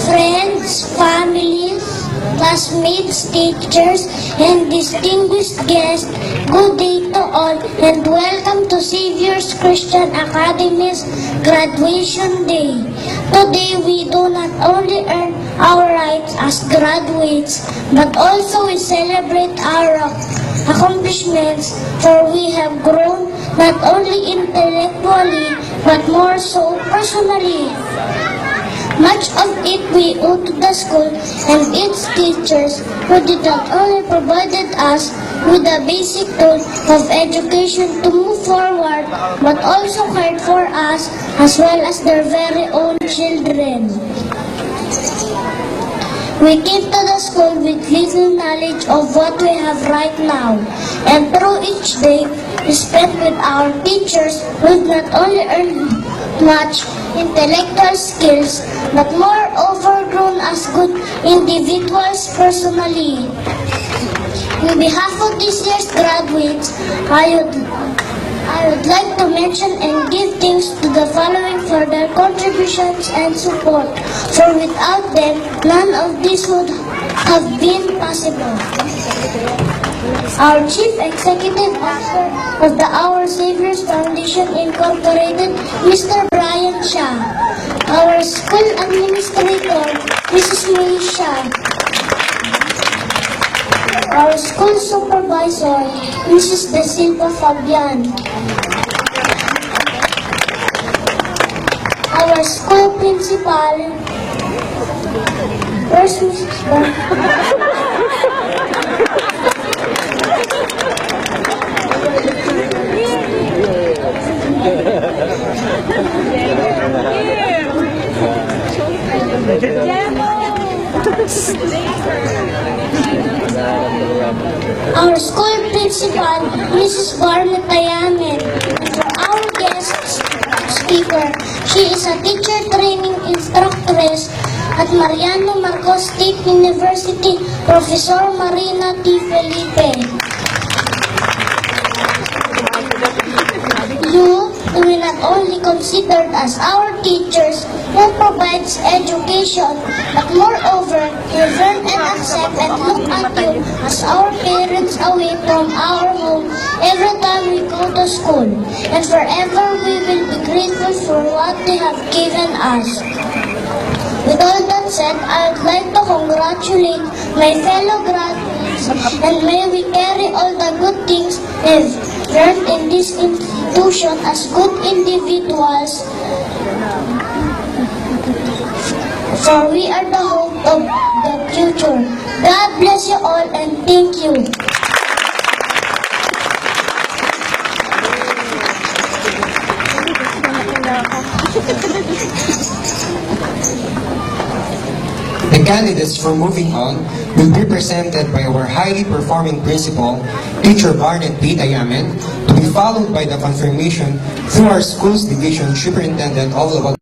Friends, families, classmates, teachers, and distinguished guests, good day to all and welcome to Savior's Christian Academy's Graduation Day. Today we do not only earn our rights as graduates, but also we celebrate our accomplishments, for we have grown not only intellectually, but more so personally. Much of it we owe to the school and its teachers, who did not only provided us with the basic tool of education to move forward, but also cared for us as well as their very own children. We came to the school with little knowledge of what we have right now, and through each day we spent with our teachers, we've not only earned much intellectual skills, but moreover grown as good individuals personally. On behalf of this year's graduates, I would like to mention and give thanks to the following for their contributions and support, for without them, none of this would have been possible. Our Chief Executive Officer of the Our Savior's Foundation Incorporated, Mr. Brian Shah. Our School Administrator, Mrs. May Shah. Our School Supervisor, Mrs. De Silva Fabian. Our School Principal, where's Mrs. Our school principal, Mrs. Barnett Tayamen. For our guest speaker, she is a teacher training instructress at Mariano Marcos State University, Professor Marina T. Felipe. You will not only considered as our teachers who provides education, but moreover, you learn and accept and look at you as our parents away from our home every time we go to school. And forever we will be grateful for what they have given us. With all that said, I would like to congratulate my fellow graduates, and may we carry all the good things we've learned in this institution as good individuals, for we are the hope of the future. God bless you all and thank you. The candidates for moving on will be presented by our highly performing principal, Teacher Barnett P. Tayamen, to be followed by the confirmation through our school's division superintendent of